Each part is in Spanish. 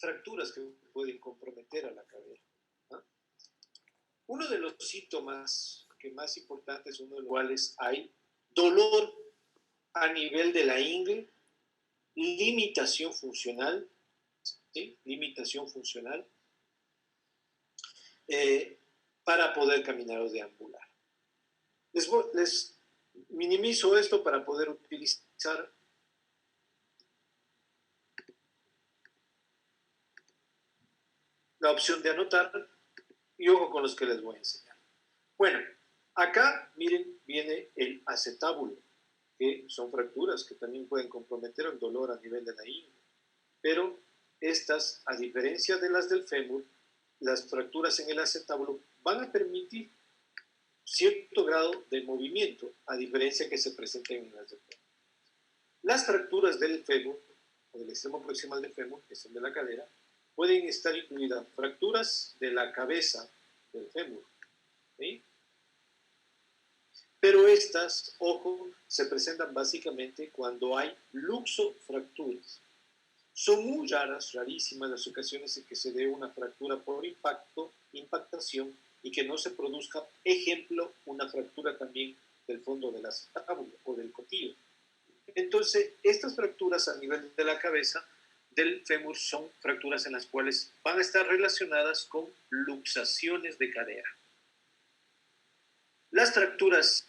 fracturas que pueden comprometer a la cadera, ¿no? Uno de los síntomas que más importantes, uno de los cuales hay dolor a nivel de la ingle, limitación funcional, ¿sí? Limitación funcional, para poder caminar o deambular. Les minimizo esto para poder utilizar la opción de anotar y ojo con los que les voy a enseñar. Bueno, acá miren, viene el acetábulo, que son fracturas que también pueden comprometer el dolor a nivel de la ingle, pero estas, a diferencia de las del fémur, las fracturas en el acetábulo van a permitir cierto grado de movimiento, a diferencia que se presenten en las del fémur. Las fracturas del fémur, o del extremo proximal del fémur, que son de la cadera, pueden estar incluidas fracturas de la cabeza del fémur, ¿sí? Pero estas, ojo, se presentan básicamente cuando hay luxofracturas. Son muy raras, rarísimas las ocasiones en que se dé una fractura por impactación y que no se produzca, ejemplo, una fractura también del fondo del acetábulo o del cotillo. Entonces, estas fracturas a nivel de la cabeza del fémur son fracturas en las cuales van a estar relacionadas con luxaciones de cadera. Las fracturas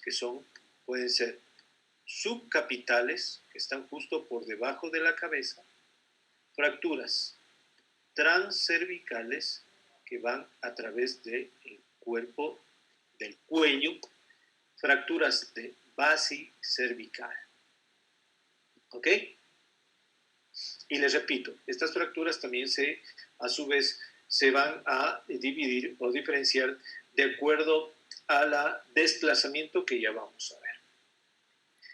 que pueden ser subcapitales, que están justo por debajo de la cabeza, fracturas transcervicales, que van a través del cuerpo, del cuello, fracturas de basicervical. ¿Ok? Y les repito, estas fracturas también a su vez, se van a dividir o diferenciar de acuerdo al desplazamiento que ya vamos a ver.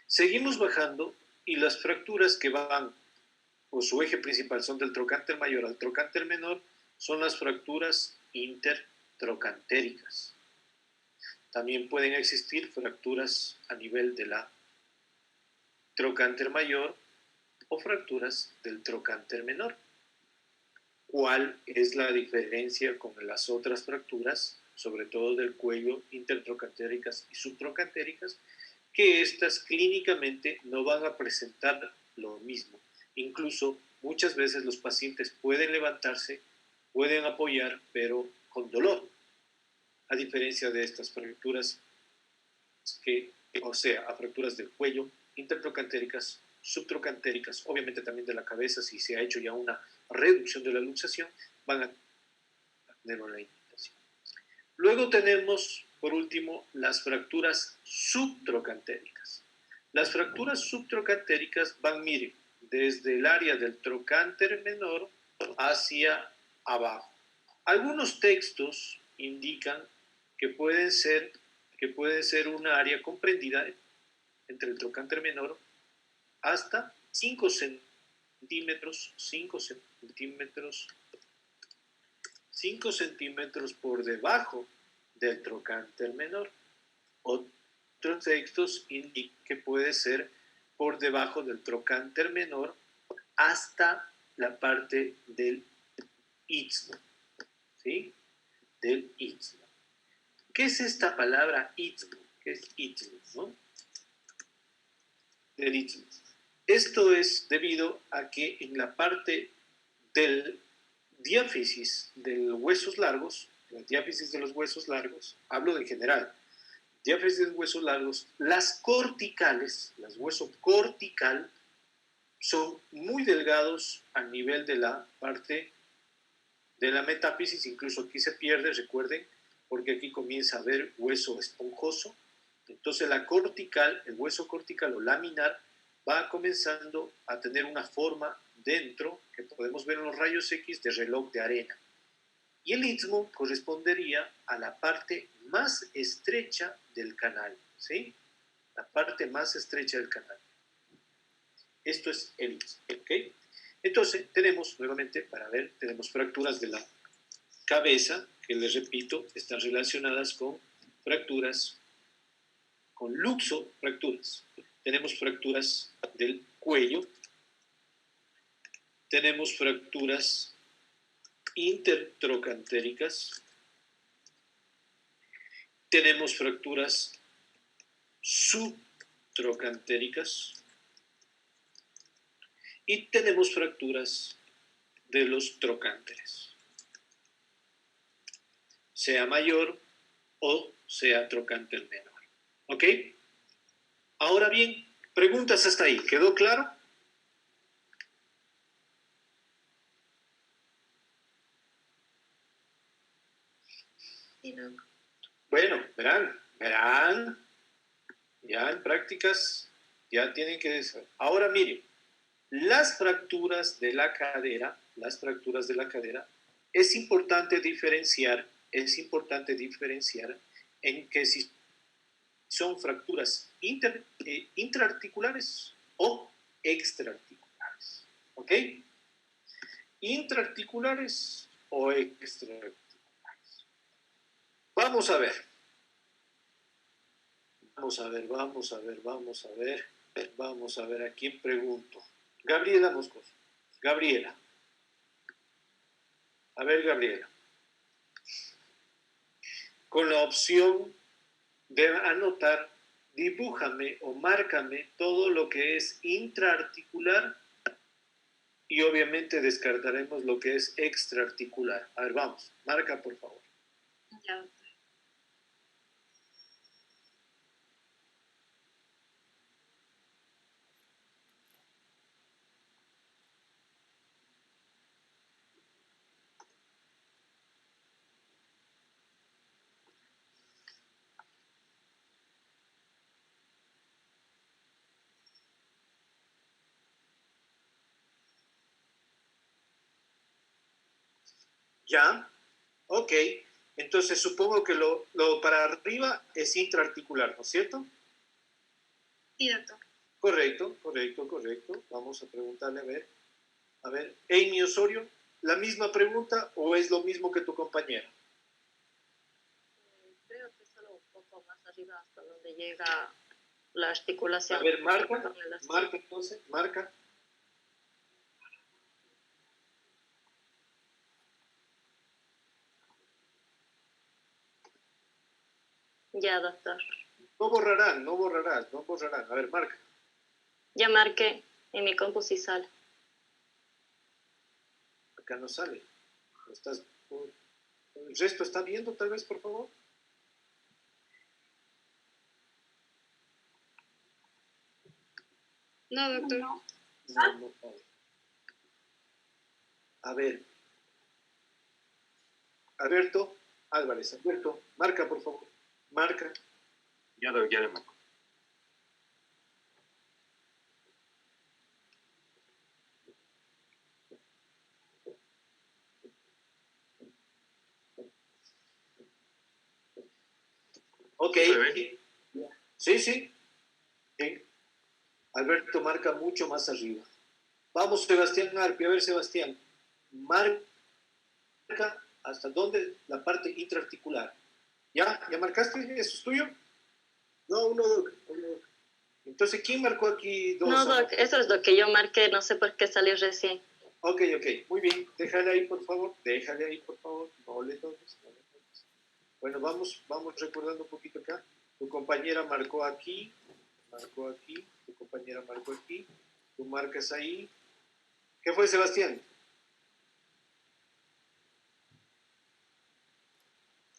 Seguimos bajando y las fracturas que van, o su eje principal, son del trocánter mayor al trocánter menor, son las fracturas intertrocantéricas. También pueden existir fracturas a nivel de la trocánter mayor o fracturas del trocánter menor. ¿Cuál es la diferencia con las otras fracturas, sobre todo del cuello, intertrocantéricas y subtrocantéricas? Que estas clínicamente no van a presentar lo mismo. Incluso muchas veces los pacientes pueden levantarse, pueden apoyar, pero con dolor, a diferencia de estas fracturas a fracturas del cuello, intertrocantéricas, subtrocantéricas, obviamente también de la cabeza, si se ha hecho ya una reducción de la luxación, van a tener una limitación. Luego tenemos, por último, las fracturas subtrocantéricas. Las fracturas subtrocantéricas van, miren, desde el área del trocánter menor hacia abajo. Algunos textos indican que puede ser una área comprendida entre el trocánter menor hasta 5 centímetros por debajo del trocánter menor. Otros textos indican que puede ser por debajo del trocánter menor hasta la parte del istmo, ¿sí? Del istmo. ¿Qué es esta palabra istmo? ¿Qué es istmo, no? Del istmo. Esto es debido a que en la parte del diáfisis de los huesos largos, la diáfisis de los huesos largos, hablo en general, diáfisis de huesos largos, las corticales, las huesos cortical, son muy delgados a nivel de la parte de la metáfisis, incluso aquí se pierde, recuerden, porque aquí comienza a haber hueso esponjoso. Entonces la cortical, el hueso cortical o laminar, va comenzando a tener una forma dentro, que podemos ver en los rayos X, de reloj de arena. Y el istmo correspondería a la parte más estrecha del canal, ¿sí? La parte más estrecha del canal. Esto es elipse, ¿ok? Entonces, tenemos, nuevamente, para ver, tenemos fracturas de la cabeza, que les repito, están relacionadas con fracturas, con luxofracturas. Tenemos fracturas del cuello, tenemos fracturas intertrocantéricas, tenemos fracturas subtrocantéricas y tenemos fracturas de los trocánteres, sea mayor o sea trocánter menor. ¿Ok? Ahora bien, preguntas hasta ahí. ¿Quedó claro? Sí, no. Bueno, verán, ya en prácticas ya tienen que decir. Ahora miren, las fracturas de la cadera, es importante diferenciar en que si son fracturas intraarticulares o extraarticulares. ¿Ok? Intraarticulares o extraarticulares. Vamos a ver. Vamos a ver a quién pregunto. Gabriela Moscoso. Gabriela. A ver, Gabriela. Con la opción de anotar, dibújame o márcame todo lo que es intraarticular y obviamente descartaremos lo que es extraarticular. A ver, vamos. Marca, por favor. Ya. ¿Ya? Ok. Entonces supongo que lo para arriba es intraarticular, ¿no es cierto? Sí, doctor. Correcto. Vamos a preguntarle a ver. A ver, Amy Osorio, ¿la misma pregunta o es lo mismo que tu compañera? Creo que solo un poco más arriba hasta donde llega la articulación. A ver, marca entonces, marca. Ya, doctor. No borrarán. A ver, marca. Ya marqué en mi compu si sale. Acá no sale. Estás, ¿el resto está viendo tal vez, por favor? No, doctor. No. A ver. Alberto Álvarez. Alberto, marca, por favor. Marca. Ya le marco. Ok. ¿Se ve? Sí. Sí. Alberto marca mucho más arriba. Vamos, Sebastián Arpi. A ver, Sebastián. Marca hasta dónde la parte intraarticular. ¿Ya? ¿Ya marcaste? ¿Eso es tuyo? No, uno, Doc. Entonces, ¿quién marcó aquí dos? No, doc, eso es lo que yo marqué. No sé por qué salió recién. Ok. Muy bien. Déjale ahí, por favor. No le toques. Bueno, vamos recordando un poquito acá. Tu compañera marcó aquí. Tu compañera marcó aquí. Tú marcas ahí. ¿Qué fue, Sebastián?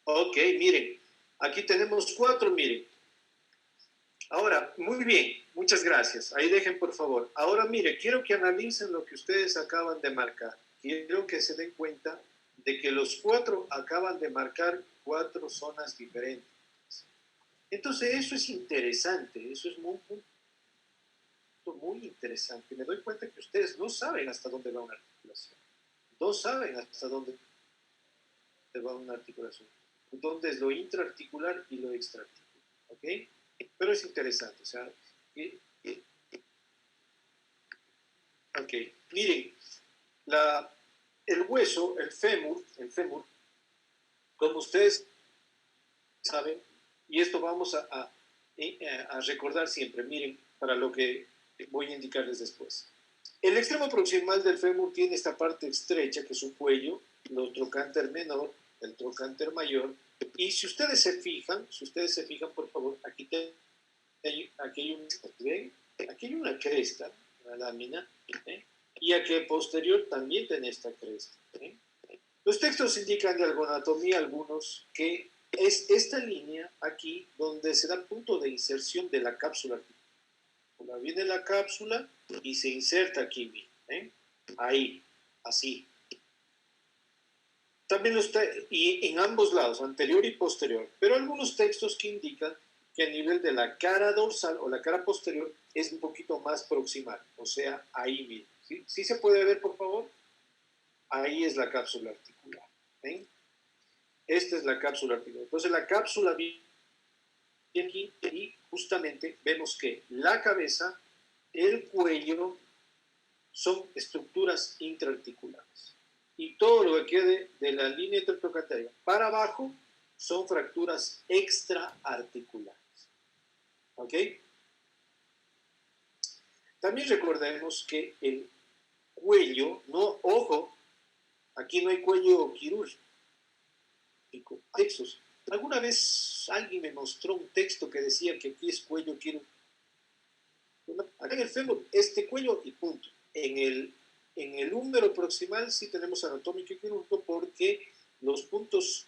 Ok, miren. Aquí tenemos 4, miren. Ahora, muy bien, muchas gracias. Ahí dejen, por favor. Ahora, mire, quiero que analicen lo que ustedes acaban de marcar. Quiero que se den cuenta de que los 4 acaban de marcar 4 zonas diferentes. Entonces, eso es interesante, eso es muy interesante. Me doy cuenta que ustedes no saben hasta dónde va una articulación. No saben hasta dónde va una articulación. Dónde es lo intraarticular y lo extraarticular. ¿Ok? Pero es interesante, o sea, Ok, miren, el hueso, el fémur, como ustedes saben, y esto vamos a recordar siempre, miren, para lo que voy a indicarles después. El extremo proximal del fémur tiene esta parte estrecha, que es su cuello, el trocánter menor, el trocánter mayor, y si ustedes se fijan, por favor, aquí hay una cresta, una lámina, ¿eh? Y aquí posterior también tiene esta cresta, ¿eh? Los textos indican de anatomía algunos que es esta línea aquí donde se da el punto de inserción de la cápsula articular. Viene la cápsula y se inserta aquí, ¿eh? Ahí, así. También y en ambos lados, anterior y posterior, pero algunos textos que indican que a nivel de la cara dorsal o la cara posterior es un poquito más proximal, o sea, ahí mismo. ¿Sí? ¿Sí se puede ver, por favor? Ahí es la cápsula articular. ¿Eh? Esta es la cápsula articular. Entonces la cápsula viene aquí y justamente vemos que la cabeza, el cuello, son estructuras intraarticulares. Y todo lo que quede de la línea intertrocantera para abajo son fracturas extraarticulares. ¿Ok? También recordemos que el cuello, no, ojo, aquí no hay cuello quirúrgico. Textos. Alguna vez alguien me mostró un texto que decía que aquí es cuello quirúrgico. Acá en el fémur, este cuello y punto. En el húmero proximal sí tenemos anatómico y quirúrgico porque los puntos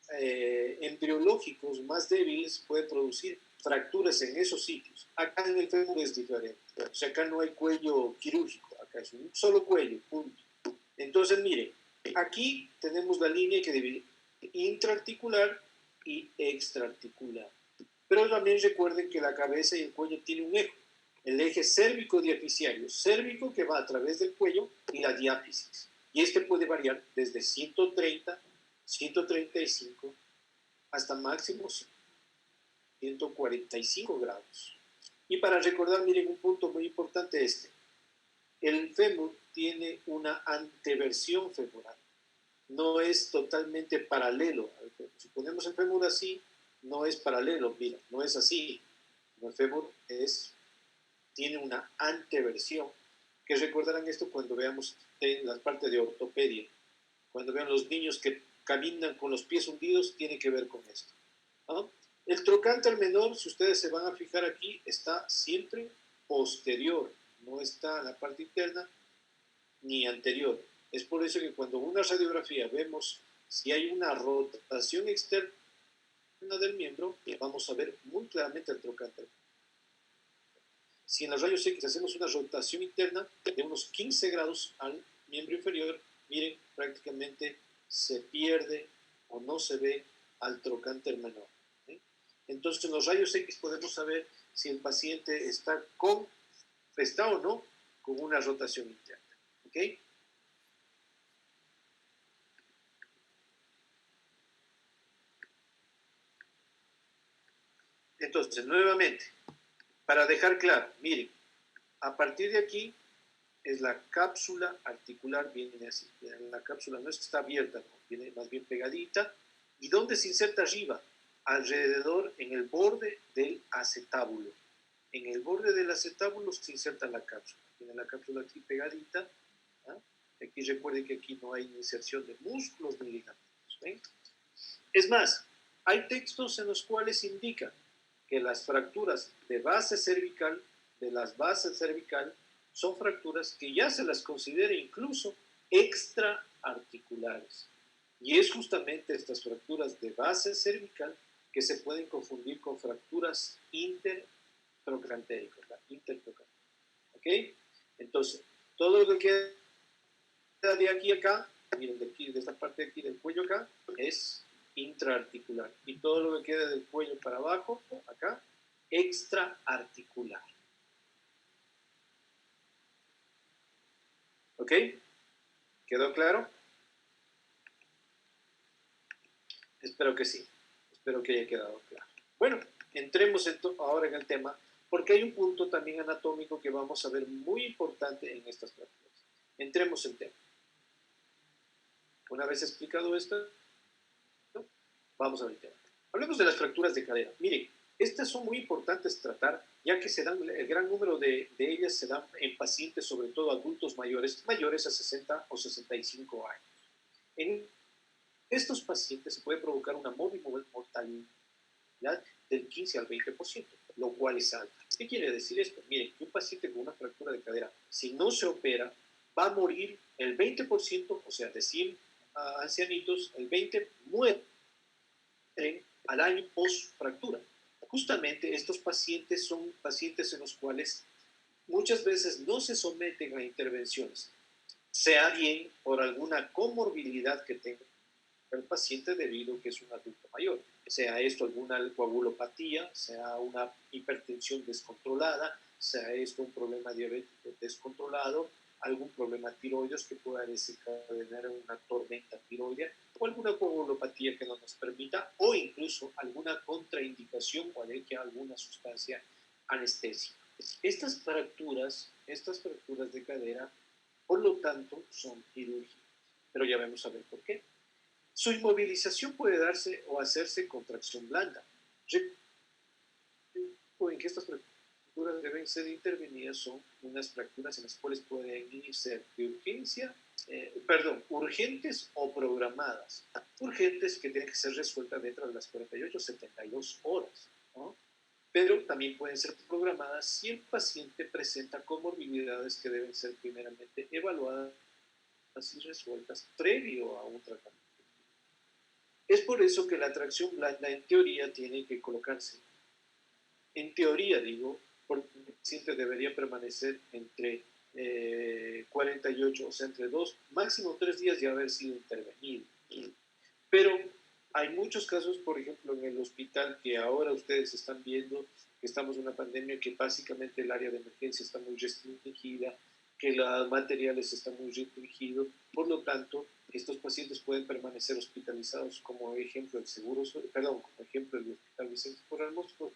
embriológicos más débiles pueden producir fracturas en esos sitios. Acá en el fémur es diferente. O sea, acá no hay cuello quirúrgico, acá es un solo cuello, punto. Entonces, miren, aquí tenemos la línea que divide intraarticular y extraarticular. Pero también recuerden que la cabeza y el cuello tienen un eje, el eje cérvico-diaficiario, cérvico que va a través del cuello y la diáfisis. Y este puede variar desde 130, 135 hasta máximo 145 grados. Y para recordar, miren, un punto muy importante el fémur tiene una anteversión femoral. No es totalmente paralelo al fémur. Si ponemos el fémur así, no es paralelo, mira, no es así. El fémur tiene una anteversión, que recordarán esto cuando veamos en la parte de ortopedia. Cuando vean los niños que caminan con los pies hundidos, tiene que ver con esto, ¿no? El trocánter menor, si ustedes se van a fijar aquí, está siempre posterior, no está en la parte interna ni anterior. Es por eso que cuando en una radiografía vemos si hay una rotación externa del miembro, vamos a ver muy claramente el trocánter. Si en los rayos X hacemos una rotación interna de unos 15 grados al miembro inferior, miren, prácticamente se pierde o no se ve al trocánter menor. ¿Sí? Entonces, en los rayos X podemos saber si el paciente está o no con una rotación interna. ¿Ok? Entonces, nuevamente, para dejar claro, miren, a partir de aquí es la cápsula articular, viene así. La cápsula no es que está abierta, no, viene más bien pegadita. ¿Y dónde se inserta arriba? Alrededor, en el borde del acetábulo. En el borde del acetábulo se inserta la cápsula. Tiene la cápsula aquí pegadita. ¿Ah? Aquí recuerden que aquí no hay inserción de músculos ni ligamentos. ¿Eh? Es más, hay textos en los cuales indican que las fracturas de base cervical, de las bases cervical, son fracturas que ya se las considera incluso extraarticulares. Y es justamente estas fracturas de base cervical que se pueden confundir con fracturas intertrocantéricas. ¿Ok? Entonces, todo lo que queda de aquí a acá, miren, de esta parte de aquí del cuello acá, es intraarticular. Y todo lo que queda del cuello para abajo, acá, extraarticular. ¿Ok? ¿Quedó claro? Espero que sí. Espero que haya quedado claro. Bueno, entremos ahora en el tema Porque hay un punto también anatómico que vamos a ver muy importante en estas fracturas. Entremos en tema. Una vez explicado esto, vamos a ver el tema. Hablemos de las fracturas de cadera. Miren, estas son muy importantes tratar, ya que se dan, el gran número de ellas se dan en pacientes, sobre todo adultos mayores, mayores a 60 o 65 años. En estos pacientes se puede provocar una mortalidad del 15 al 20%, lo cual es alta. ¿Qué quiere decir esto? Miren, que un paciente con una fractura de cadera, si no se opera, va a morir el 20%, o sea, de 100 ancianitos, el 20 mueren al año post fractura. Justamente estos pacientes son pacientes en los cuales muchas veces no se someten a intervenciones, sea bien por alguna comorbilidad que tenga el paciente debido a que es un adulto mayor, sea esto alguna coagulopatía, sea una hipertensión descontrolada, sea esto un problema diabético descontrolado, algún problema tiroides que pueda desencadenar una tormenta tiroidea o alguna coagulopatía que no nos permita, o incluso alguna contraindicación o alergia a alguna sustancia anestésica. Estas fracturas de cadera, por lo tanto, son quirúrgicas, pero ya vamos a ver por qué. Su inmovilización puede darse o hacerse con tracción blanda. En que estas fracturas deben ser intervenidas son unas fracturas en las cuales pueden ser de urgencia, urgentes o programadas. Urgentes que tienen que ser resueltas dentro de las 48 o 72 horas, ¿no? Pero también pueden ser programadas si el paciente presenta comorbilidades que deben ser primeramente evaluadas y resueltas previo a un tratamiento. Es por eso que la tracción blanda en teoría tiene que colocarse. En teoría, digo, porque el paciente debería permanecer entre 48, o sea, entre 2, máximo 3 días de haber sido intervenido. Pero hay muchos casos, por ejemplo, en el hospital que ahora ustedes están viendo que estamos en una pandemia que básicamente el área de emergencia está muy restringida, que los materiales están muy restringidos, por lo tanto, estos pacientes pueden permanecer hospitalizados como ejemplo el como ejemplo el Hospital Vicente Corral Moscoso,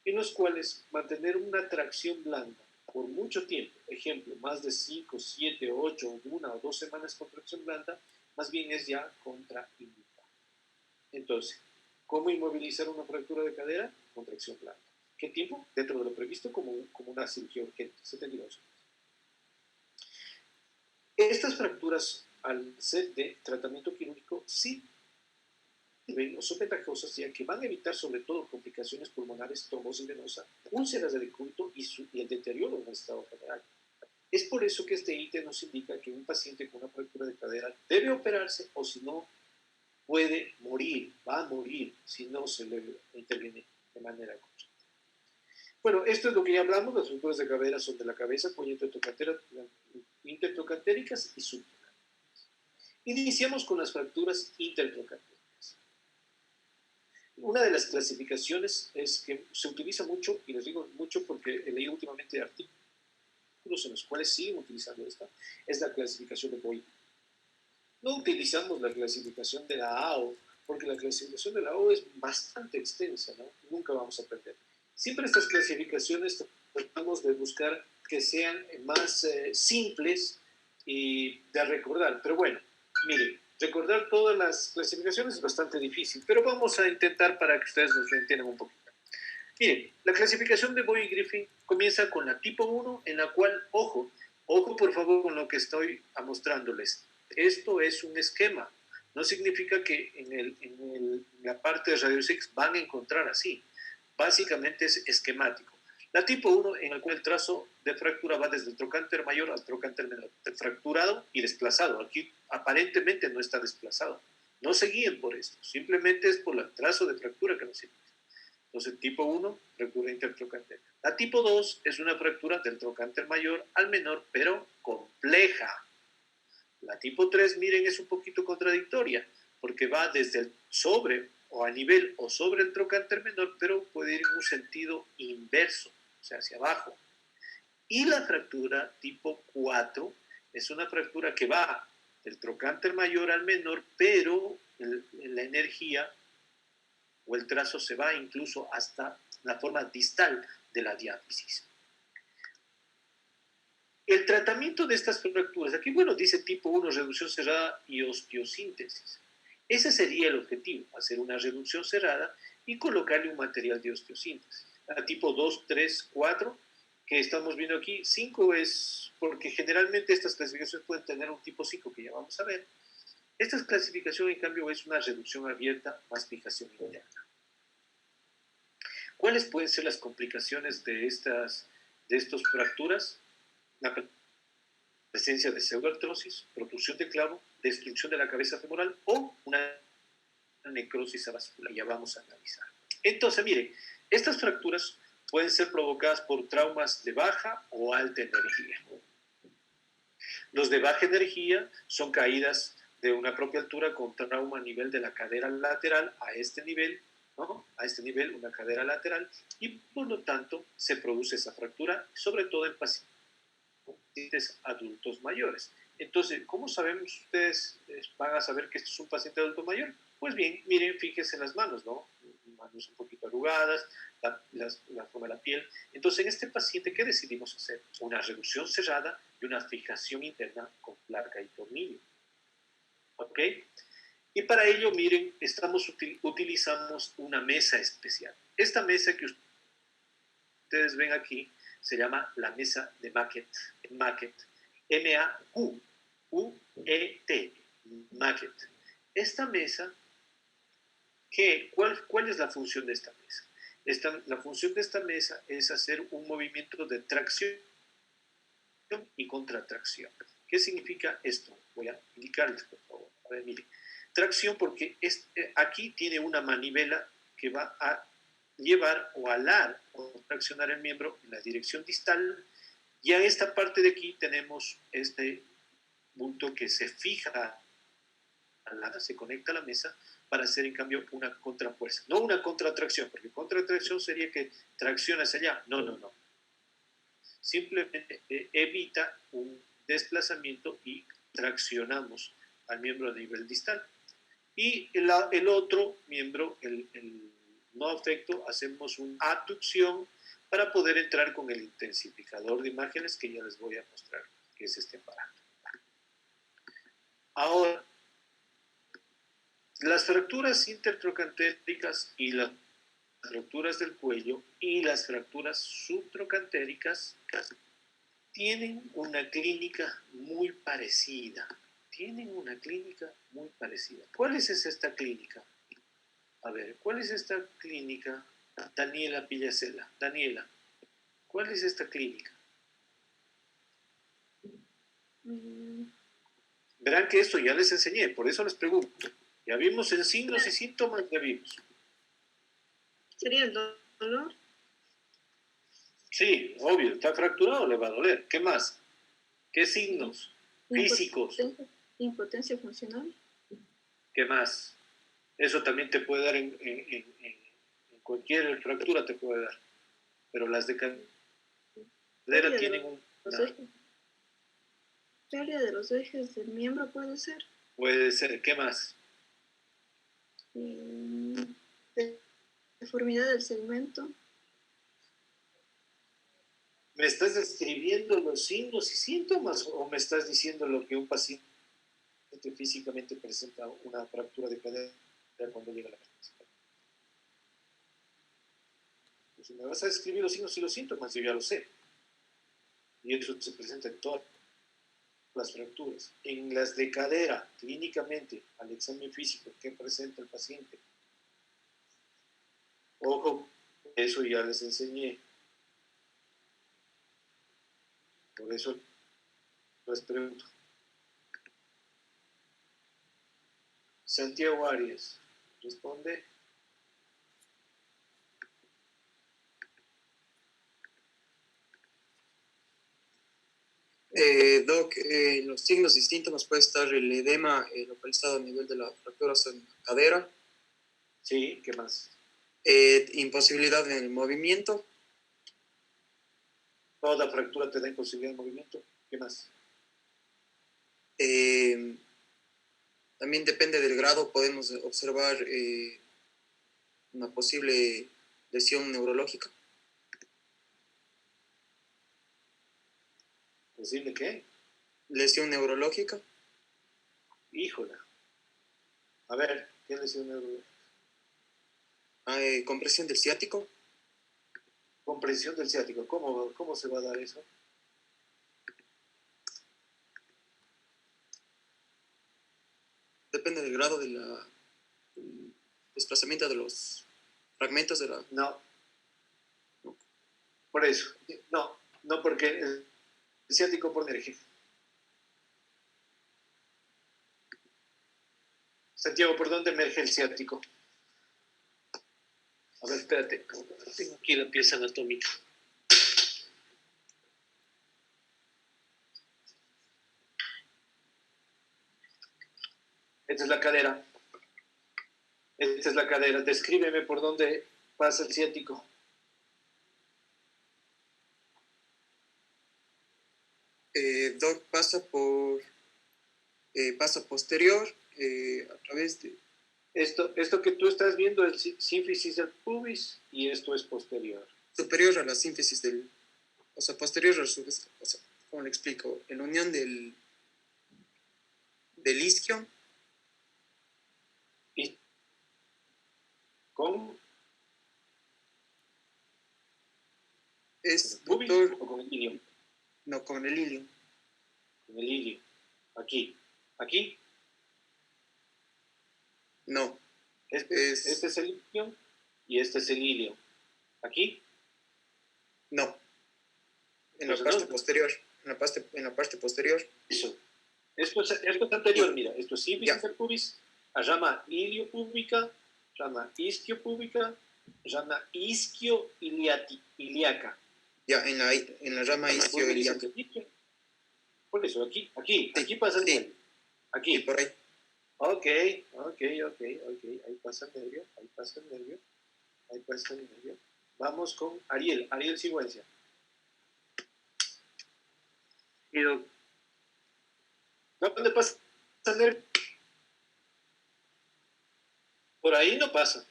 en los cuales mantener una tracción blanda por mucho tiempo, ejemplo, más de 5, 7, 8, 1 o 2 semanas con tracción blanda, más bien es ya contraindicado. Entonces, ¿cómo inmovilizar una fractura de cadera? Con tracción blanda. ¿Qué tiempo? Dentro de lo previsto como una cirugía urgente, 72 horas. Estas fracturas, al ser de tratamiento quirúrgico, sí o son ventajosas, ya que van a evitar sobre todo complicaciones pulmonares, trombosis venosa, úlceras de decúbito y el deterioro en el estado general. Es por eso que este ítem nos indica que un paciente con una fractura de cadera debe operarse o si no puede morir, va a morir si no se le interviene de manera correcta. Bueno, esto es lo que ya hablamos, las fracturas de cadera son de la cabeza, cuello intertrocantéricas y subtrocantéricas. Iniciamos con las fracturas intertrocantéricas. Una de las clasificaciones es que se utiliza mucho, y les digo mucho porque he leído últimamente artículos en los cuales siguen utilizando esta, es la clasificación de Boyd. No utilizamos la clasificación de la AO, porque la clasificación de la AO es bastante extensa, ¿no? Nunca vamos a aprender. Siempre estas clasificaciones tratamos de buscar que sean más simples y de recordar. Pero bueno, miren, recordar todas las clasificaciones es bastante difícil, pero vamos a intentar para que ustedes nos lo entiendan un poquito. Miren, la clasificación de Boyd y Griffin comienza con la tipo 1, en la cual, ojo por favor con lo que estoy mostrándoles. Esto es un esquema. No significa que en la parte de radios X van a encontrar así. Básicamente es esquemático. La tipo 1, en el cual el trazo de fractura va desde el trocánter mayor al trocánter menor, fracturado y desplazado. Aquí aparentemente no está desplazado. No se guíen por esto, simplemente es por el trazo de fractura que nos indica. Entonces, tipo 1, fractura intertrocantérica. La tipo 2 es una fractura del trocánter mayor al menor, pero compleja. La tipo 3, miren, es un poquito contradictoria, porque va desde el sobre o a nivel o sobre el trocánter menor, pero puede ir en un sentido inverso, o sea, hacia abajo. Y la fractura tipo 4 es una fractura que va del trocánter mayor al menor, pero la energía o el trazo se va incluso hasta la forma distal, de la diáfisis. El tratamiento de estas fracturas, aquí, bueno, dice tipo 1, reducción cerrada y osteosíntesis. Ese sería el objetivo, hacer una reducción cerrada y colocarle un material de osteosíntesis. A tipo 2, 3, 4, que estamos viendo aquí, 5 es porque generalmente estas clasificaciones pueden tener un tipo 5 que ya vamos a ver. Esta clasificación, en cambio, es una reducción abierta más fijación interna. ¿Cuáles pueden ser las complicaciones de estas fracturas? La presencia de pseudoartrosis, protrusión de clavo, destrucción de la cabeza femoral o una necrosis avascular. Ya vamos a analizar. Entonces, miren, estas fracturas pueden ser provocadas por traumas de baja o alta energía. Los de baja energía son caídas de una propia altura con trauma a nivel de la cadera lateral a este nivel, ¿no? A este nivel, una cadera lateral, y por lo tanto se produce esa fractura, sobre todo en pacientes adultos mayores. Entonces, ¿cómo sabemos ustedes, van a saber que este es un paciente adulto mayor? Pues bien, miren, fíjense en las manos, ¿no? Manos un poquito arrugadas, la forma de la piel. Entonces, en este paciente, ¿qué decidimos hacer? Una reducción cerrada y una fijación interna con placa y tornillo. ¿Ok? Y para ello, miren, utilizamos una mesa especial. Esta mesa que ustedes ven aquí se llama la mesa de Maquet, M-A-Q-U-E-T, Maquet. Esta mesa, ¿cuál es la función de esta mesa? La función de esta mesa es hacer un movimiento de tracción y contratracción. ¿Qué significa esto? Voy a indicarles, por favor. A ver, miren. Tracción porque aquí tiene una manivela que va a llevar o alar o traccionar el miembro en la dirección distal, y a esta parte de aquí tenemos este punto que se fija se conecta a la mesa para hacer en cambio una contrafuerza, no una contratracción, porque contratracción sería que tracciona hacia allá, no. Simplemente evita un desplazamiento y traccionamos al miembro a nivel distal. Y el otro miembro, el no afecto, hacemos una abducción para poder entrar con el intensificador de imágenes que ya les voy a mostrar, que es este aparato. Ahora, las fracturas intertrocantéricas y las fracturas del cuello y las fracturas subtrocantéricas tienen una clínica muy parecida. ¿Cuál es esta clínica? A ver, ¿cuál es esta clínica? Daniela Pillacela. Daniela, ¿cuál es esta clínica? Verán que esto ya les enseñé, por eso les pregunto. Ya vimos en signos y síntomas, ya vimos. ¿Sería el dolor? Sí, obvio, está fracturado, le va a doler. ¿Qué más? ¿Qué signos físicos? Impotencia funcional. ¿Qué más? Eso también te puede dar en cualquier fractura, te puede dar. Pero las de cadera tienen un... Pérdida de los ejes del miembro puede ser. Puede ser, ¿qué más? Deformidad del segmento. ¿Me estás describiendo los signos y síntomas o me estás diciendo lo que un paciente físicamente presenta una fractura de cadera cuando llega a la clínica? Pues si me vas a describir los signos y los síntomas, yo ya lo sé. Y eso se presenta en todas las fracturas. En las de cadera, clínicamente, al examen físico, ¿qué presenta el paciente? Ojo, eso ya les enseñé. Por eso les pregunto. Santiago Arias, responde. Doc, los signos y síntomas puede estar el edema localizado a nivel de la fractura en la cadera. Sí, ¿qué más? Imposibilidad en el movimiento. Toda fractura te da imposibilidad de movimiento. ¿Qué más? También depende del grado, podemos observar una posible lesión neurológica. ¿Decirle qué? Lesión neurológica. Híjola. A ver, ¿qué lesión neurológica? Compresión del ciático. Comprensión del ciático. ¿Cómo se va a dar eso? Depende del grado del desplazamiento de los fragmentos de la... No, por eso. No porque el ciático por energía. Santiago, ¿por dónde emerge el ciático? A ver, espérate. Tengo aquí la pieza anatómica. Esta es la cadera. Esta es la cadera. Descríbeme por dónde pasa el ciático. Doc pasa posterior a través de... Esto que tú estás viendo es sínfisis del pubis y esto es posterior. Superior a la sínfisis del... O sea, posterior a su... O sea, ¿cómo le explico? En la unión del isquio ¿Y con es, el pubis doctor... o con el ilio? No, con el ilio. Con el ilio. Aquí. Aquí. No. Este es el ilio y este es el ilio. Aquí. No. En la Entonces, parte no. posterior. En la parte posterior. Eso. Esto es anterior, mira. Esto es sínfisis Ya. del pubis, rama iliopúbica, rama isquiopúbica, rama isquio-ilíaca. Ya, en la rama isquio-ilíaca. Por eso, aquí pasa el nervio. Aquí. Y por ahí. Ok. Ahí pasa el nervio. Vamos con Ariel. Ariel Sigüenza. Y doc, ¿Dónde pasa el nervio? Por ahí no pasa.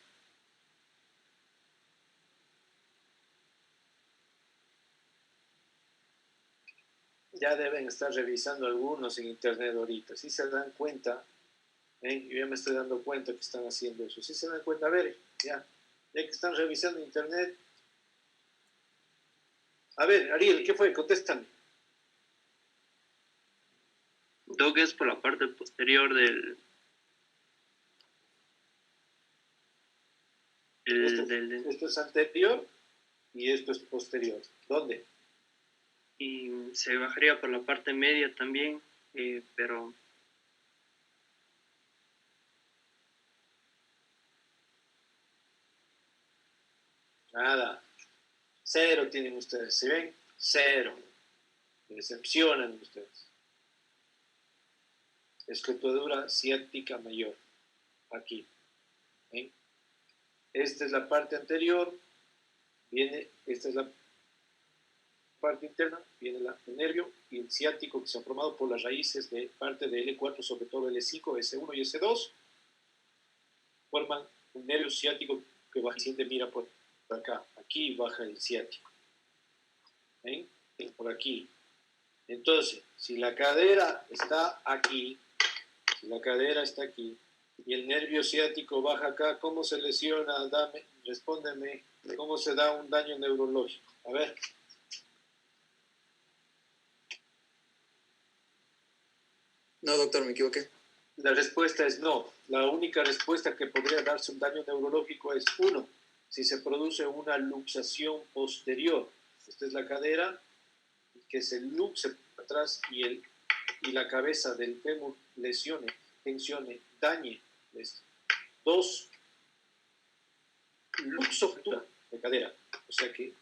Ya deben estar revisando algunos en internet ahorita. Si se dan cuenta, yo ya me estoy dando cuenta que están haciendo eso. Si se dan cuenta, a ver, ya que están revisando internet. A ver, Ariel, ¿qué fue? Contéstame. doc es por la parte posterior del... Esto es anterior y esto es posterior. ¿Dónde? Y se bajaría por la parte media también, pero... Nada. Cero tienen ustedes. ¿Se ven? Cero. Me decepcionan ustedes. Escotadura ciática mayor. Aquí. ¿Ven? Esta es la parte anterior. Esta es la parte interna. Viene el nervio y el ciático que se ha formado por las raíces de parte de L4, sobre todo L5, S1 y S2. Forman un nervio ciático que baja y mira por acá. Aquí baja el ciático. ¿Ven? Por aquí. Entonces, si la cadera está aquí, y el nervio ciático baja acá, ¿cómo se lesiona? Respóndeme, ¿cómo se da un daño neurológico? A ver. No, doctor, me equivoqué. La respuesta es no. La única respuesta que podría darse un daño neurológico es uno, si se produce una luxación posterior. Esta es la cadera, que se luxe atrás y la cabeza del fémur lesione, tensione, dañe. Dos, luxofractura de cadera. O sea que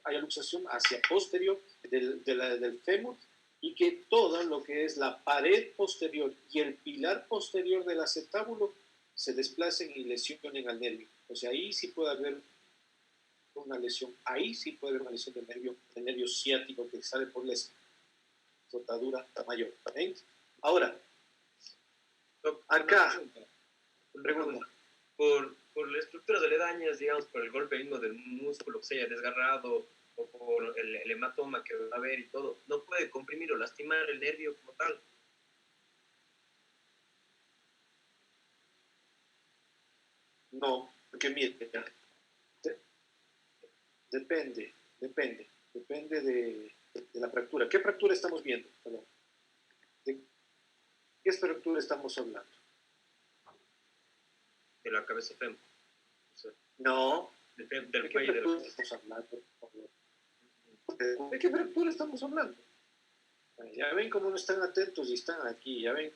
hay luxación hacia posterior del fémur y que todo lo que es la pared posterior y el pilar posterior del acetábulo se desplacen y lesionen al nervio. O sea, ahí sí puede haber una lesión, del nervio ciático que sale por la escotadura mayor. ¿Ven? Ahora, acá, pregunta. Por las estructuras aledañas, digamos, por el golpe mismo del músculo que se haya desgarrado o por el hematoma que va a haber y todo, no puede comprimir o lastimar el nervio como tal. No, porque mire, de- depende de la fractura. ¿Qué fractura estamos viendo? Perdón. ¿De qué fractura estamos hablando? De la cabeza fémur. O sea, No, del ¿de qué cuello. fractura estamos hablando? Por favor? ¿De qué fractura estamos hablando? Ya ven cómo no están atentos y están aquí, ya ven.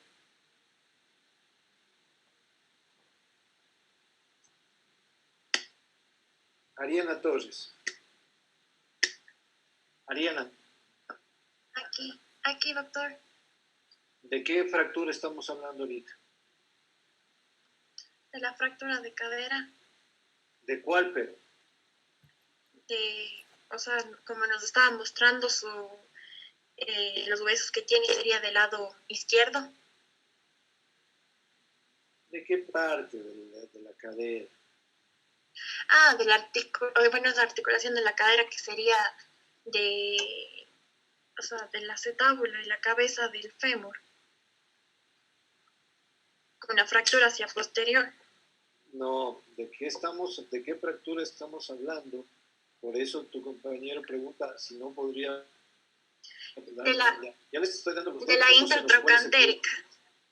Ariana Torres. Ariana, Aquí, doctor. ¿de qué fractura estamos hablando ahorita? De la fractura de cadera, ¿De cuál, pero? o sea, como nos estaba mostrando los huesos que tiene sería del lado izquierdo. ¿De qué parte de la cadera? Ah, bueno, es la articulación de la cadera que sería o sea, del acetábulo y la cabeza del fémur, con una fractura hacia posterior. No, ¿de qué fractura estamos hablando? Por eso tu compañero pregunta si no podría... Ya les estoy dando los de la datos, ¿cómo se nos puede sentir?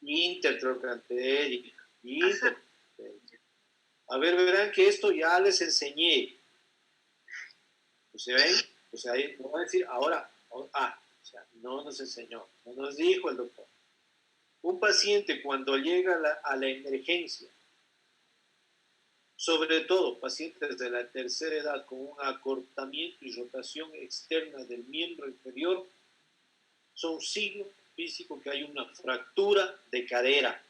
intertrocantérica. Intertrocantérica. A ver, verán que esto ya les enseñé. O sea, ¿ven? O sea, ahí me van a decir ahora, o sea, no nos enseñó, no nos dijo el doctor. Un paciente cuando llega a la emergencia, sobre todo pacientes de la tercera edad con un acortamiento y rotación externa del miembro inferior, son signos físicos que hay una fractura de cadera.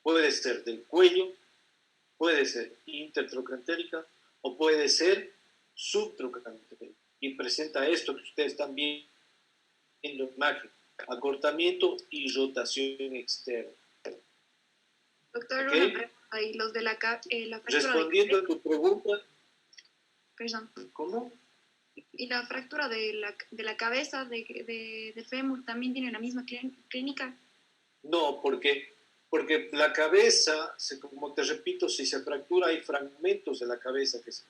Puede ser del cuello, puede ser intertrocantérica o puede ser subtrocantérica. Y presenta esto que ustedes están viendo en la imagen, acortamiento y rotación externa. Doctor, ¿Okay? una pregunta ahí, los de la fractura Respondiendo a tu pregunta, perdón. ¿cómo? ¿Y la fractura de la cabeza del fémur también tiene la misma clínica? No, porque la cabeza, como te repito, si se fractura, hay fragmentos de la cabeza que se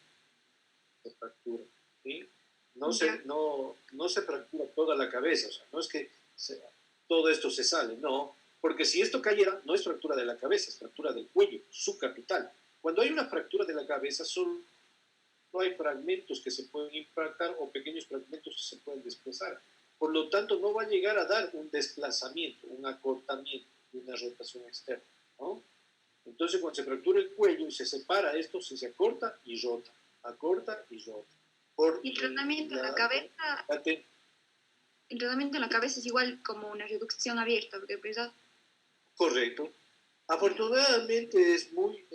fracturan. ¿Sí? No se fractura toda la cabeza, o sea, no es que todo esto se sale, no, porque si esto cayera, no es fractura de la cabeza, es fractura del cuello, subcapital. Cuando hay una fractura de la cabeza, solo hay fragmentos que se pueden impactar o pequeños fragmentos que se pueden desplazar. Por lo tanto, no va a llegar a dar un desplazamiento, un acortamiento y una rotación externa, ¿no? Entonces, cuando se fractura el cuello y se separa esto, se acorta y rota, acorta y rota. ¿Y el tratamiento en la cabeza? El tratamiento en la cabeza es igual como una reducción abierta, ¿verdad? Correcto. Afortunadamente es muy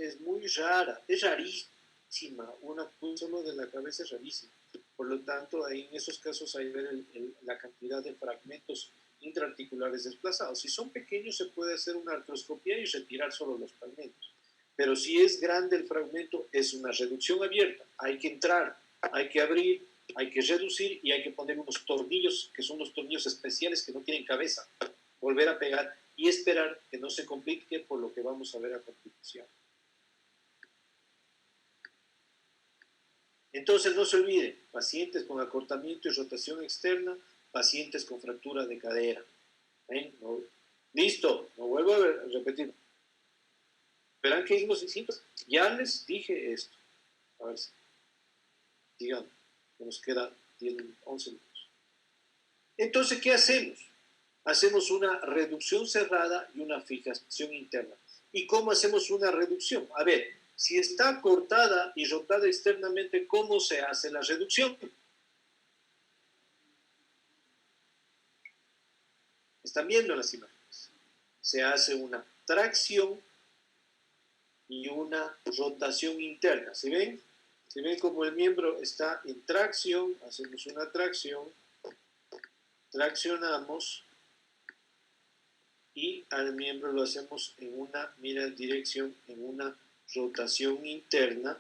rara, es rarísima. Una solo de la cabeza es rarísima. Por lo tanto, ahí en esos casos hay que ver la cantidad de fragmentos intraarticulares desplazados. Si son pequeños, se puede hacer una artroscopía y retirar solo los fragmentos. Pero si es grande el fragmento, es una reducción abierta. Hay que entrar, hay que abrir, hay que reducir y hay que poner unos tornillos, que son los tornillos especiales que no tienen cabeza. Volver a pegar y esperar que no se complique por lo que vamos a ver a continuación. Entonces no se olviden, pacientes con acortamiento y rotación externa, pacientes con fractura de cadera. No, listo, no vuelvo a repetir. Verán que hicimos distintos. Ya les dije esto. A ver si. Digamos, que nos queda 10, 11 minutos. Entonces, ¿qué hacemos? Hacemos una reducción cerrada y una fijación interna. ¿Y cómo hacemos una reducción? A ver, si está cortada y rotada externamente, ¿cómo se hace la reducción? ¿Están viendo las imágenes? Se hace una tracción y una rotación interna. ¿Se ven? ¿Se ven como el miembro está en tracción? Hacemos una tracción, traccionamos y al miembro lo hacemos en una dirección, en una rotación interna,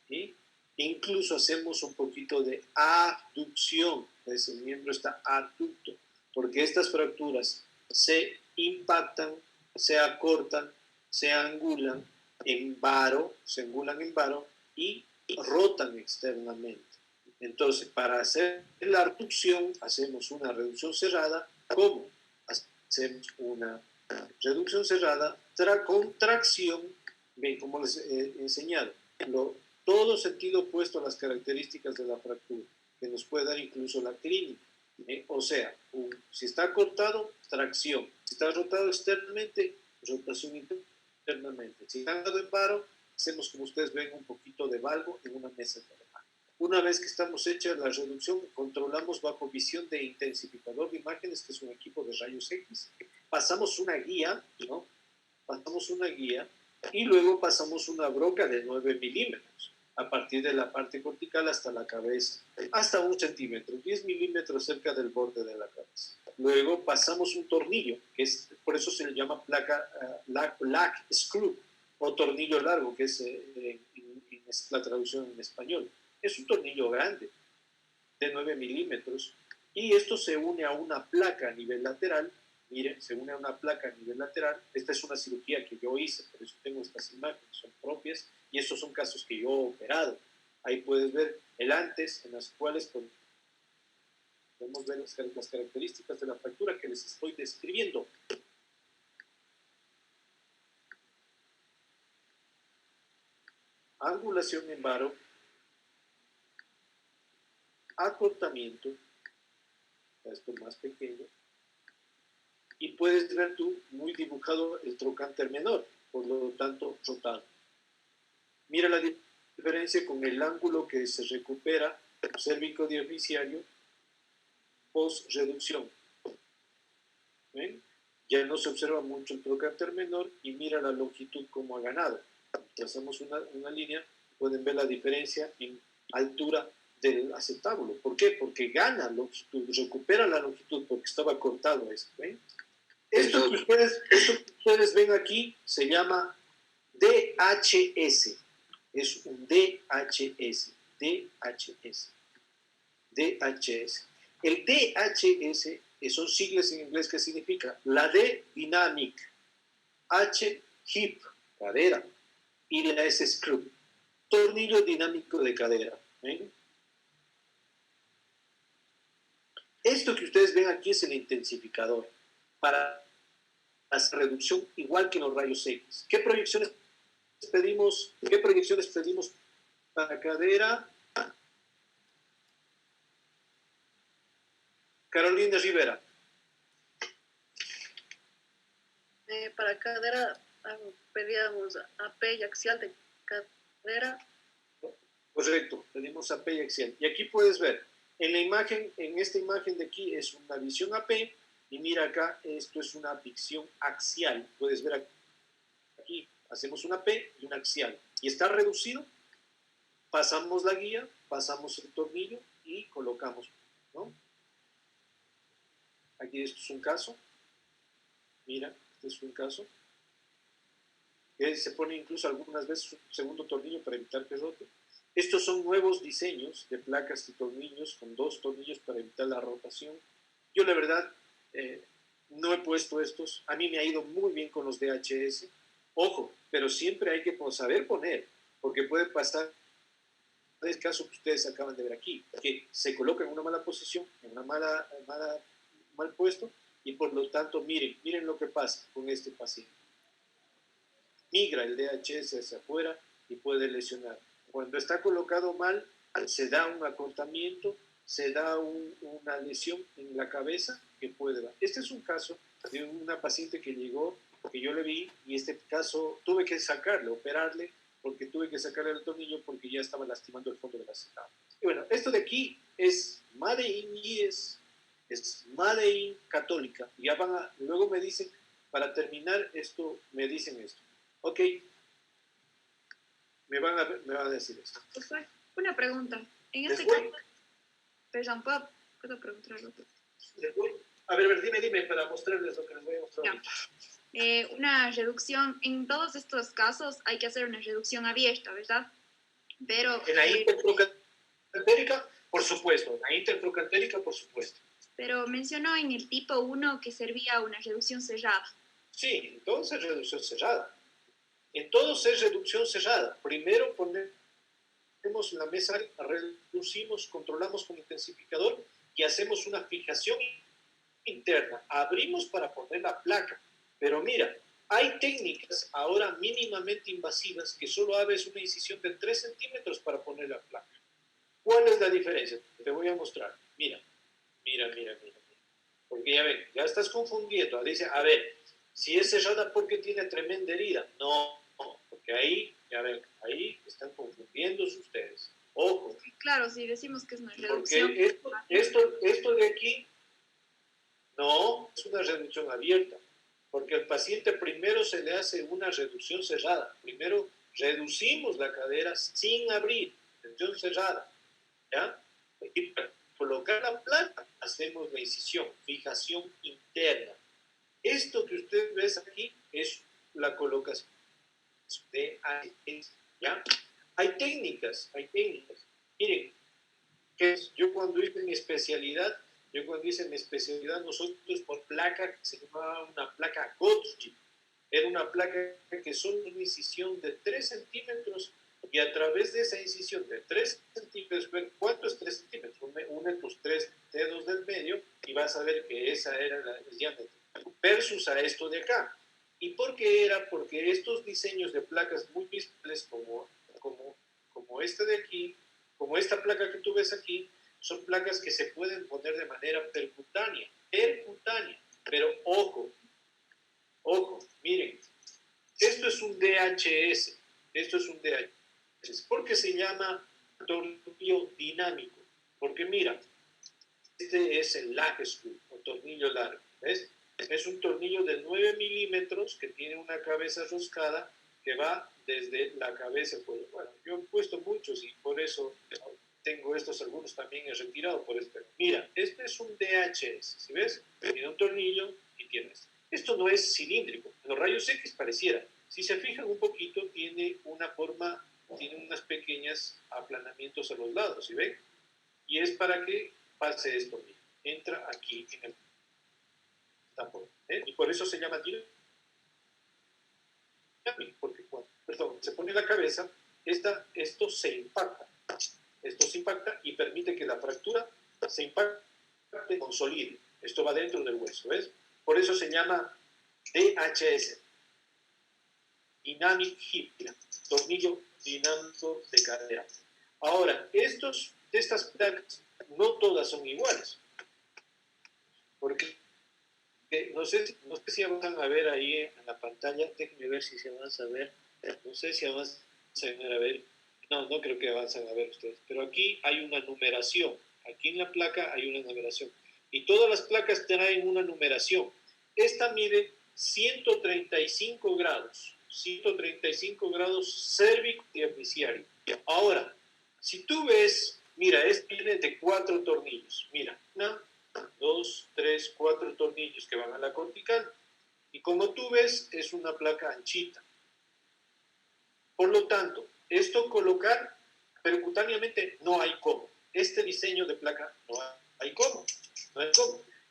¿sí? Incluso hacemos un poquito de abducción, ese miembro está abducto, porque estas fracturas se impactan, se acortan, se angulan en varo, se angulan en varo y rotan externamente. Entonces, para hacer la abducción, hacemos una reducción cerrada. ¿Cómo? Hacemos una reducción cerrada, contracción, bien, como les he enseñado, todo sentido opuesto a las características de la fractura, que nos puede dar incluso la clínica. O sea, si está cortado, tracción. Si está rotado externamente, rotación internamente. Si está dado en varo, hacemos, como ustedes ven, un poquito de valgo en una mesa de trabajo. Una vez que estamos hechas la reducción, controlamos bajo visión de intensificador de imágenes, que es un equipo de rayos X. Pasamos una guía, ¿no? Pasamos una guía y luego pasamos una broca de 9 milímetros a partir de la parte cortical hasta la cabeza, hasta 1 centímetro, 10 milímetros cerca del borde de la cabeza. Luego pasamos un tornillo, que es, por eso se le llama lag screw, o tornillo largo, que es la traducción en español. Es un tornillo grande, de 9 milímetros, y esto se une a una placa a nivel lateral. Miren, se une a una placa a nivel lateral. Esta es una cirugía que yo hice, por eso tengo estas imágenes, son propias, y estos son casos que yo he operado. Ahí puedes ver el antes, en las cuales podemos ver las características de la fractura que les estoy describiendo. Angulación en varo, acortamiento, esto más pequeño, y puedes ver tú muy dibujado el trocánter menor, por lo tanto rotado. Mira la diferencia con el ángulo que se recupera cérvico diaficiario post reducción. ¿Ven? Ya no se observa mucho el trocánter menor y mira la longitud como ha ganado. Trazamos una línea, pueden ver la diferencia en altura del acetábulo. ¿Por qué? Porque gana longitud, recupera la longitud porque estaba cortado esto. ¿Ven? Esto que ustedes ven aquí se llama DHS. Es un DHS. DHS. El DHS son siglas en inglés que significa la D, dynamic, H, hip, cadera, y la S, screw, tornillo dinámico de cadera. ¿Ven? Esto que ustedes ven aquí es el intensificador para hacer reducción igual que en los rayos X. ¿Qué proyecciones pedimos para cadera? Carolina Rivera. Para cadera pedíamos AP y axial de cadera. Correcto, pedimos AP y axial. Y aquí puedes ver, en la imagen, en esta imagen de aquí es una visión AP, y mira acá, esto es una visión axial. Puedes ver aquí, hacemos una P y una axial. Y está reducido, pasamos la guía, pasamos el tornillo y colocamos, ¿no? Aquí esto es un caso. Mira, este es un caso. Se pone incluso algunas veces un segundo tornillo para evitar que rote. Estos son nuevos diseños de placas y tornillos con 2 tornillos para evitar la rotación. Yo la verdad no he puesto estos. A mí me ha ido muy bien con los DHS. Ojo, pero siempre hay que saber poner, porque puede pasar el caso que ustedes acaban de ver aquí, que se coloca en una mala posición, en una mal puesto, y por lo tanto miren lo que pasa con este paciente. Migra el DHS hacia afuera y puede lesionar. Cuando está colocado mal, se da un acortamiento, se da una lesión en la cabeza que puede dar. Este es un caso de una paciente que llegó, que yo le vi, y este caso tuve que sacarle, operarle, porque tuve que sacarle el tornillo porque ya estaba lastimando el fondo de la ceja. Y bueno, esto de aquí es Made in es Made in Católica. Ya luego me dicen, para terminar esto, me dicen esto. Ok, me van a decir esto. Una pregunta. En este Después, caso, perdón, ¿puedo preguntar algo? a ver, dime para mostrarles lo que les voy a mostrar. Una reducción, en todos estos casos hay que hacer una reducción abierta, ¿verdad? Pero, En la intertrocantérica, por supuesto. En la intertrocantérica, por supuesto. pero mencionó en el tipo 1 que servía una reducción cerrada. Sí, entonces es reducción cerrada. En todos es reducción cerrada. Primero ponemos la mesa, reducimos, controlamos con intensificador y hacemos una fijación interna. Abrimos para poner la placa. Pero mira, hay técnicas ahora mínimamente invasivas que solo abres una incisión de 3 centímetros para poner la placa. ¿Cuál es la diferencia? Te voy a mostrar. Mira. Porque ya ven, ya estás confundiendo. Dice, a ver, si es cerrada porque tiene tremenda herida. No, porque ahí, ya ven, ahí están confundiéndose ustedes. Ojo. Claro, si decimos que es una Porque reducción. esto de aquí, no, es una reducción abierta. Porque al paciente primero se le hace una reducción cerrada. Primero reducimos la cadera sin abrir, reducción cerrada. ¿Ya? Y para colocar la placa hacemos la incisión, fijación interna. Esto que usted ve aquí es la colocación de AES, ¿ya? Hay técnicas. Miren, yo cuando hice mi especialidad, nosotros por placa, que se llamaba una placa Gottschalk, era una placa que solo una incisión de 3 centímetros y a través de esa incisión de 3 centímetros, ¿cuánto es 3 centímetros? Une tus 3 dedos del medio y vas a ver que esa era el diámetro. Versus a esto de acá. ¿Y por qué era? Porque estos diseños de placas muy visibles como esta de aquí, como esta placa que tú ves aquí, son placas que se pueden poner de manera percutánea. Pero ojo, miren, esto es un DHS. ¿Por qué se llama tornillo dinámico? Porque mira, este es el lag screw, o tornillo largo, ¿ves? Es un tornillo de 9 milímetros que tiene una cabeza roscada que va desde la cabeza. Pues, bueno, yo he puesto muchos y por eso tengo estos, algunos también he retirado por esto. Mira, este es un DHS, ¿sí ves? Tiene un tornillo y tiene esto. Esto no es cilíndrico. En los rayos X pareciera. Si se fijan un poquito, tiene una forma, tiene unas pequeñas aplanamientos a los lados, ¿sí ven? Y es para que pase esto mismo. Entra aquí en el tapón. Y por eso se llama dinámico. Porque cuando se pone la cabeza, esto se impacta. Y permite que la fractura se impacte, consolide. Esto va dentro del hueso, ¿ves? Por eso se llama DHS. Dynamic Hip, tornillo dinámico de cadera. Ahora, estas placas no todas son iguales. Porque no sé si avanzan a ver ahí en la pantalla. Déjenme ver si se avanza a ver. No sé si avanzan a ver. No creo que avanzan a ver ustedes. Pero aquí hay una numeración. Aquí en la placa hay una numeración. Y todas las placas traen una numeración. Esta mide 135 grados. 135 grados cérvico diafisiario. Ahora, si tú ves, mira, viene de 4 tornillos. Mira, 1, 2, 3, 4 tornillos que van a la cortical. Y como tú ves, es una placa anchita. Por lo tanto, esto colocar percutáneamente no hay cómo. Este diseño de placa no hay cómo.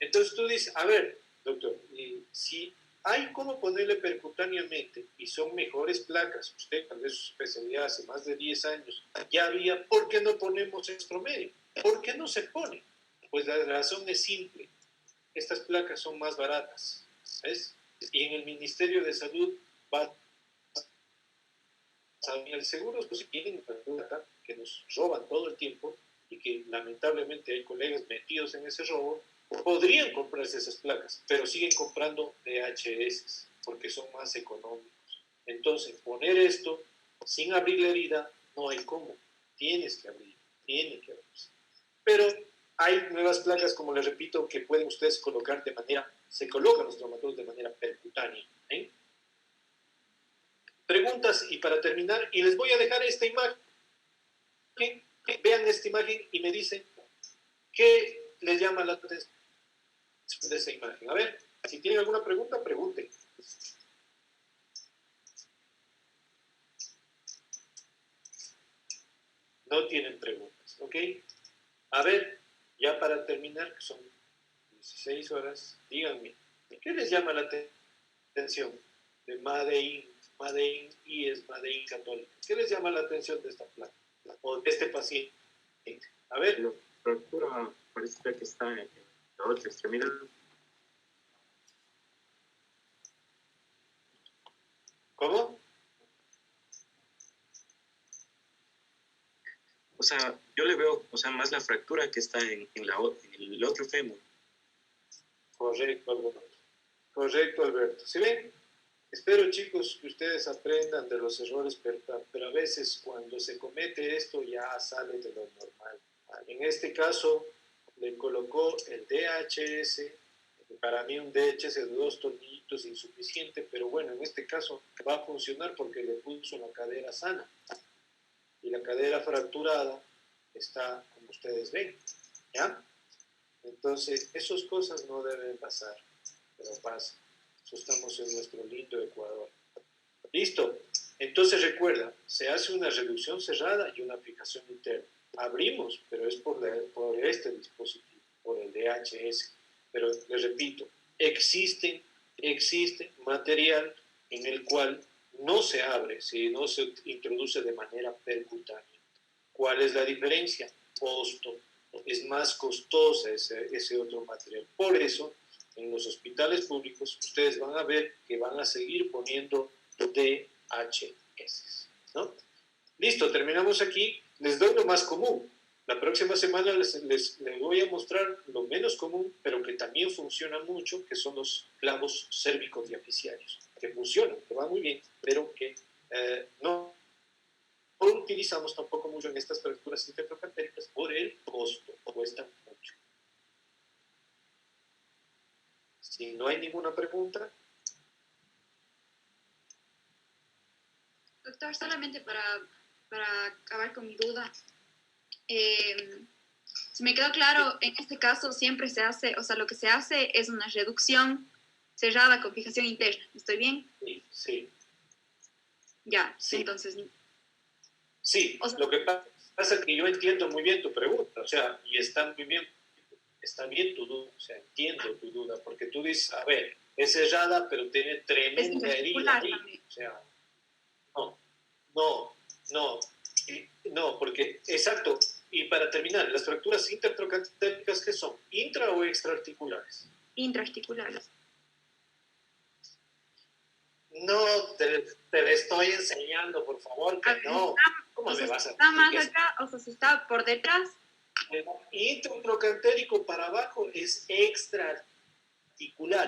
Entonces tú dices, a ver, doctor, si hay cómo ponerle percutáneamente y son mejores placas, usted tal vez su especialidad hace más de 10 años, ya había, ¿por qué no ponemos nuestro medio? ¿Por qué no se pone? Pues la razón es simple, estas placas son más baratas, ¿ves? Y en el Ministerio de Salud va el seguro, pues tienen plata que nos roban todo el tiempo y que lamentablemente hay colegas metidos en ese robo, podrían comprarse esas placas, pero siguen comprando DHS porque son más económicos. Entonces, poner esto sin abrir la herida, no hay cómo. Tienes que abrir. Pero hay nuevas placas, como les repito, que pueden ustedes colocar se colocan los traumatólogos de manera percutánea. Preguntas y para terminar, y les voy a dejar esta imagen. Vean esta imagen y me dicen qué les llama la atención de esa imagen. A ver, si tienen alguna pregunta, pregunten. No tienen preguntas, ¿ok? A ver, ya para terminar, que son 16 horas, díganme, ¿qué les llama la atención de Made in IES, Made in Católica? ¿Qué les llama la atención de esta placa o de este paciente? A ver. La fractura parece que está en la otra extremidad. ¿Cómo? O sea, yo le veo, o sea, más la fractura que está en el otro fémur. Correcto, Alberto. Correcto, Alberto. ¿Sí ven? Espero, chicos, que ustedes aprendan de los errores, pero a veces cuando se comete esto ya sale de lo normal. En este caso, le colocó el DHS, para mí un DHS de 2 tornillitos insuficiente, pero bueno, en este caso va a funcionar porque le puso la cadera sana. Y la cadera fracturada está como ustedes ven, ¿ya? Entonces, esas cosas no deben pasar, pero pasa. Eso estamos en nuestro lindo Ecuador. Listo. Entonces recuerda, se hace una reducción cerrada y una fijación interna. Abrimos, pero es por este dispositivo, por el DHS. Pero les repito, existe material en el cual no se abre, si no se introduce de manera percutánea. ¿Cuál es la diferencia? Costo. Es más costosa ese otro material. Por eso, en los hospitales públicos, ustedes van a ver que van a seguir poniendo DHS, ¿no? Listo, terminamos aquí. Les doy lo más común. La próxima semana les voy a mostrar lo menos común, pero que también funciona mucho, que son los clavos cérvico-diaficiarios, que funcionan, que van muy bien, pero que no utilizamos tampoco mucho en estas fracturas intertrocantéricas por el costo, cuesta mucho. Si no hay ninguna pregunta. Doctor, solamente para acabar con mi duda, si me quedó claro, en este caso siempre se hace, o sea, lo que se hace es una reducción cerrada con fijación interna. ¿Estoy bien? Sí, sí. Ya, Sí. Entonces... Sí, o sea, lo que pasa es que yo entiendo muy bien tu pregunta, o sea, y está bien tu duda, o sea, entiendo tu duda, porque tú dices, a ver, es cerrada, pero tiene tremenda herida ahí, también. o sea, no, porque, exacto, y para terminar, las fracturas intertrocantéricas, ¿qué son? ¿Intra o extraarticulares? Intraarticulares. No, te le estoy enseñando, por favor, que no. ¿Cómo me vas a Está más decir que acá, o sea, si está por detrás. el intertrocantérico para abajo es extraarticular?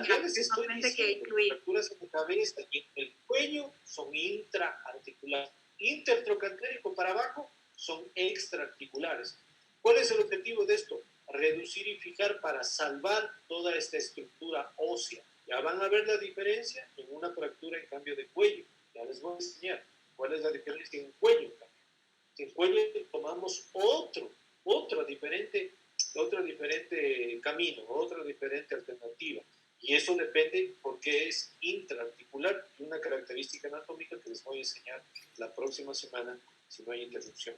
Ya les estoy diciendo, las fracturas en la cabeza y en el cuello son intraarticulares. Intertrocantérico para abajo son extraarticulares. ¿Cuál es el objetivo de esto? Reducir y fijar para salvar toda esta estructura ósea. Ya van a ver la diferencia en una fractura en cambio de cuello. Ya les voy a enseñar cuál es la diferencia en cuello. En cuello tomamos otro diferente camino, otra diferente alternativa. Y eso depende porque es intraarticular y una característica anatómica que les voy a enseñar la próxima semana si no hay interrupción.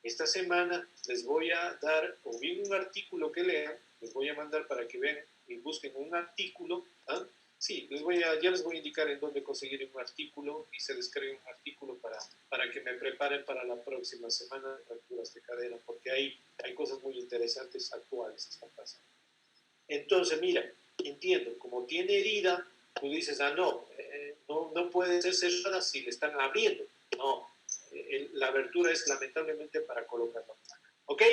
Esta semana les voy a dar o bien un artículo que lean, les voy a mandar para que vean y busquen un artículo. ¿Ah? Sí, ya les voy a indicar en dónde conseguir un artículo y se descargue un artículo para que me preparen para la próxima semana de fracturas de cadera, porque hay cosas muy interesantes actuales que están pasando. Entonces, mira, entiendo, como tiene herida, tú dices, no puede ser cerrada si le están abriendo. No, la abertura es lamentablemente para colocar la placa. ¿Ok?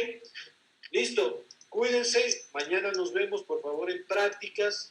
Listo, cuídense, mañana nos vemos por favor en prácticas.